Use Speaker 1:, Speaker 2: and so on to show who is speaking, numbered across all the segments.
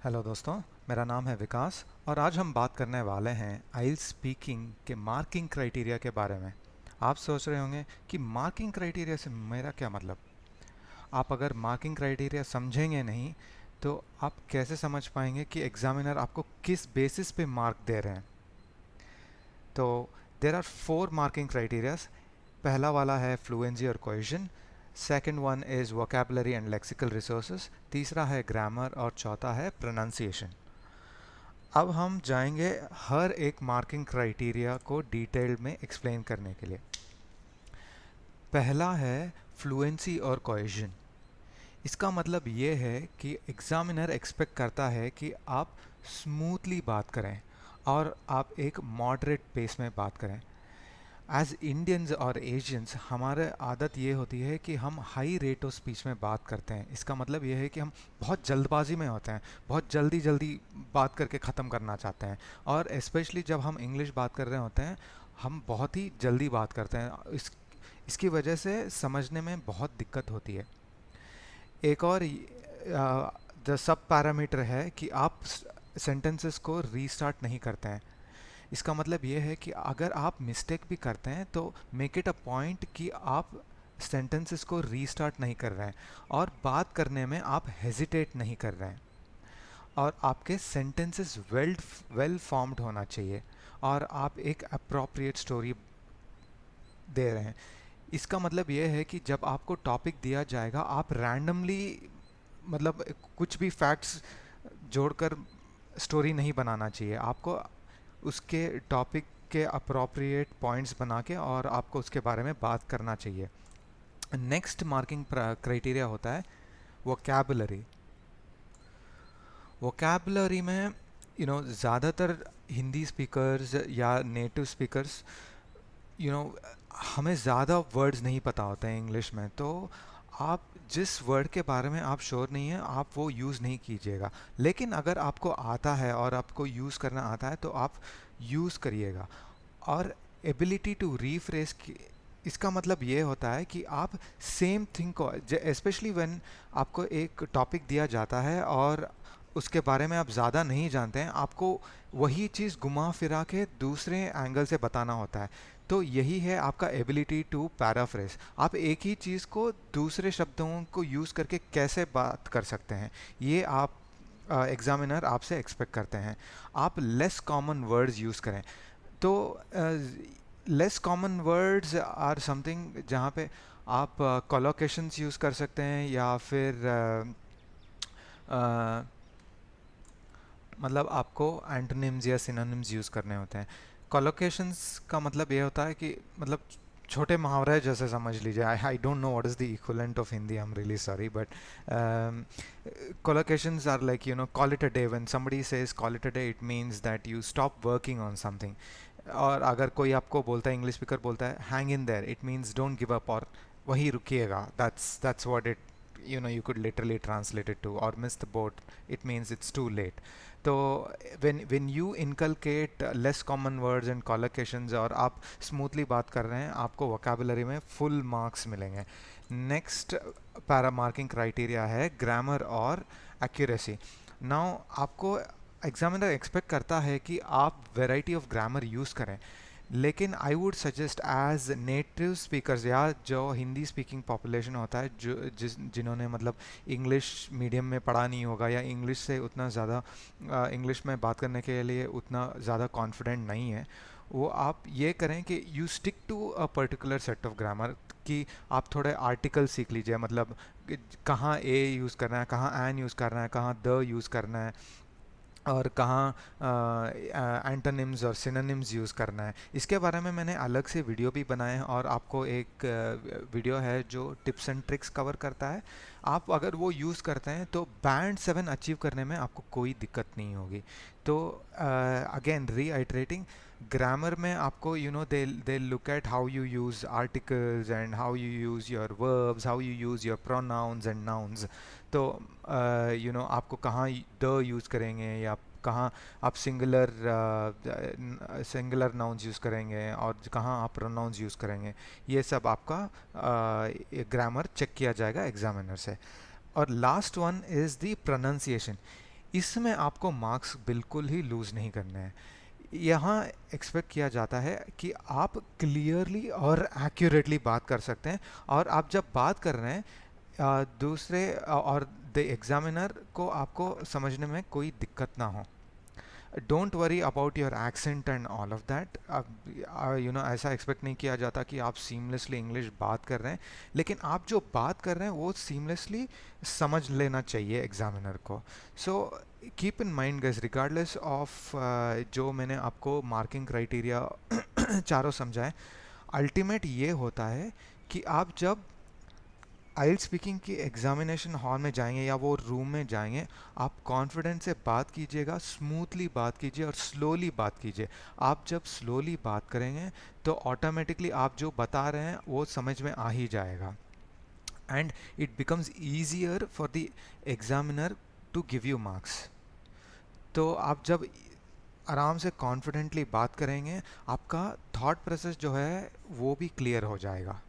Speaker 1: Hello दोस्तों, मेरा नाम है विकास और आज हम बात करने वाले हैं आइल्स स्पीकिंग के मार्किंग क्राइटेरिया के बारे में। आप सोच रहे होंगे कि मार्किंग क्राइटेरिया से मेरा क्या मतलब। आप अगर मार्किंग क्राइटेरिया समझेंगे नहीं तो आप कैसे समझ पाएंगे कि एग्जामिनर आपको किस बेसिस पे मार्क दे रहे हैं। तो देर आर 4 मार्किंग क्राइटेरियाज। पहला वाला है फ्लुएंसी और cohesion, second one is vocabulary and lexical resources, तीसरा है ग्रामर और चौथा है प्रोनाउंसिएशन। अब हम जाएंगे हर एक मार्किंग क्राइटेरिया को डिटेल में एक्सप्लेन करने के लिए। पहला है फ्लुएंसी और कोहेजन। इसका मतलब ये है कि एग्जामिनर एक्सपेक्ट करता है कि आप स्मूथली बात करें और आप एक मॉडरेट पेस में बात करें। एज इंडियंस और एशियंस हमारे आदत ये होती है कि हम हाई रेट ऑफ स्पीच में बात करते हैं। इसका मतलब ये है कि हम बहुत जल्दबाजी में होते हैं, बहुत जल्दी जल्दी बात करके ख़त्म करना चाहते हैं। और स्पेशली जब हम इंग्लिश बात कर रहे होते हैं, हम बहुत ही जल्दी बात करते हैं। इसकी वजह से समझने में बहुत दिक्कत होती है। एक और द सब पैरामीटर है कि आप सेंटेंसेस को रीस्टार्ट नहीं करते हैं। इसका मतलब ये है कि अगर आप मिस्टेक भी करते हैं तो मेक इट अ पॉइंट कि आप सेंटेंसेस को रीस्टार्ट नहीं कर रहे हैं और बात करने में आप हेजिटेट नहीं कर रहे हैं। और आपके सेंटेंसेस वेल फॉर्म्ड होना चाहिए और आप एक अप्रोप्रिएट स्टोरी दे रहे हैं। इसका मतलब ये है कि जब आपको टॉपिक दिया जाएगा आप रैंडमली मतलब कुछ भी फैक्ट्स जोड़कर स्टोरी नहीं बनाना चाहिए। आपको उसके टॉपिक के अप्रोप्रिएट पॉइंट्स बना के और आपको उसके बारे में बात करना चाहिए। नेक्स्ट मार्किंग क्राइटेरिया होता है वोकैबुलरी। वोकैबुलरी में ज़्यादातर हिंदी स्पीकर्स या नेटिव स्पीकर्स यू नो हमें ज़्यादा वर्ड्स नहीं पता होते हैं इंग्लिश में। तो आप जिस वर्ड के बारे में आप श्योर नहीं है आप वो यूज़ नहीं कीजिएगा। लेकिन अगर आपको आता है और आपको यूज़ करना आता है तो आप यूज़ करिएगा। और एबिलिटी टू रीफ्रेश, इसका मतलब ये होता है कि आप सेम थिंग को, स्पेशली व्हेन आपको एक टॉपिक दिया जाता है और उसके बारे में आप ज़्यादा नहीं जानते हैं, आपको वही चीज़ घुमा फिरा के दूसरे एंगल से बताना होता है। तो यही है आपका एबिलिटी टू पैराफ्रेज। आप एक ही चीज़ को दूसरे शब्दों को यूज़ करके कैसे बात कर सकते हैं, ये आप एग्जामिनर आपसे एक्सपेक्ट करते हैं। आप लेस कॉमन वर्ड्स यूज़ करें। तो less common words are something जहाँ पे आप कोलोकेशंस यूज़ कर सकते हैं या फिर मतलब आपको एंटोनिम्स या सिनोनिम्स यूज़ करने होते हैं। कोलोकेशंस का मतलब ये होता है कि मतलब छोटे मुहावरे जैसे समझ लीजिए। I don't know what is the equivalent of Hindi, I am really sorry, but collocations are like, call it a day. When somebody says call it a day, it means that you stop working on something. और अगर कोई आपको बोलता है, English speaker बोलता है hang in there, it means don't give up, और वहीं रुकिएगा। That's what it, you could literally translate it to, or miss the boat, it means it's too late. तो when you inculcate less common words and collocations और आप smoothly बात कर रहे हैं, आपको वोकेबुलरी में फुल मार्क्स मिलेंगे। नेक्स्ट पैरा मार्किंग क्राइटेरिया है ग्रामर और एक्यूरेसी। नाउ आपको एग्जामिनर एक्सपेक्ट करता है कि आप वेराइटी ऑफ ग्रामर यूज़ करें, लेकिन I would suggest as native speakers या जो हिंदी स्पीकिंग पॉपुलेशन होता है, जो जिन्होंने मतलब इंग्लिश मीडियम में पढ़ा नहीं होगा या इंग्लिश से उतना ज़्यादा इंग्लिश में बात करने के लिए उतना ज़्यादा कॉन्फिडेंट नहीं है, वो आप ये करें कि you stick to a particular set of grammar. कि आप थोड़े आर्टिकल सीख लीजिए, मतलब कहाँ ए यूज़ करना है, कहाँ एन यूज़ करना है, कहाँ द यूज़ करना है, और कहाँ एंटोनिम्स और सिनोनिम्स यूज़ करना है। इसके बारे में मैंने अलग से वीडियो भी बनाए हैं और आपको एक वीडियो है जो टिप्स एंड ट्रिक्स कवर करता है। आप अगर वो यूज़ करते हैं तो बैंड 7 अचीव करने में आपको कोई दिक्कत नहीं होगी। तो अगेन रीआइटरेटिंग, ग्रामर में आपको they look at how you use articles and how you use your verbs, how you use your pronouns and nouns. तो आपको कहाँ द यूज़ करेंगे या कहाँ आप सिंगुलर नाउन्स यूज़ करेंगे और कहाँ आप प्रोनाउंस यूज़ करेंगे, ये सब आपका ग्रामर चेक किया जाएगा एग्जामिनर से। और last one is the pronunciation. इसमें आपको मार्क्स बिल्कुल ही लूज़ नहीं करने हैं। यहाँ एक्सपेक्ट किया जाता है कि आप क्लियरली और एक्यूरेटली बात कर सकते हैं, और आप जब बात कर रहे हैं दूसरे और द एग्जामिनर को आपको समझने में कोई दिक्कत ना हो। Don't worry about your accent and all of that. ऐसा एक्सपेक्ट नहीं किया जाता कि आप सीमलेसली इंग्लिश बात कर रहे हैं, लेकिन आप जो बात कर रहे हैं वो सीमलेसली समझ लेना चाहिए एग्जामिनर को। So keep in mind guys, regardless of जो मैंने आपको मार्किंग क्राइटेरिया चारों समझाए, अल्टीमेट ये होता है कि आप जब आइल स्पीकिंग की एग्जामिनेशन हॉल में जाएंगे या वो रूम में जाएंगे, आप कॉन्फिडेंस से बात कीजिएगा, स्मूथली बात कीजिए और स्लोली बात कीजिए। आप जब स्लोली बात करेंगे तो ऑटोमेटिकली आप जो बता रहे हैं वो समझ में आ ही जाएगा, and it becomes easier for the examiner to give you marks. तो आप जब आराम से कॉन्फिडेंटली बात करेंगे, आपका थॉट प्रोसेस जो है वो भी क्लियर हो जाएगा।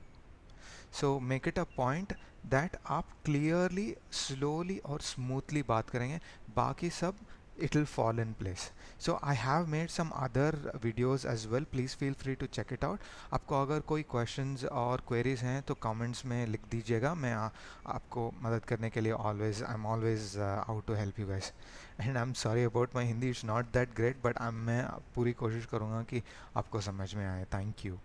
Speaker 1: So make it a point that आप क्लियरली, स्लोली और स्मूथली बात करेंगे, बाकी सब it will fall in place. So I have made some other videos as well, please feel free to check it out. आपको अगर कोई questions और queries हैं तो comments में लिख दीजिएगा, मैं आपको मदद करने के लिए I'm always out to help you guys. And I'm sorry about my Hindi, it's not that great, but मैं पूरी कोशिश करूँगा कि आपको समझ में आए. Thank you.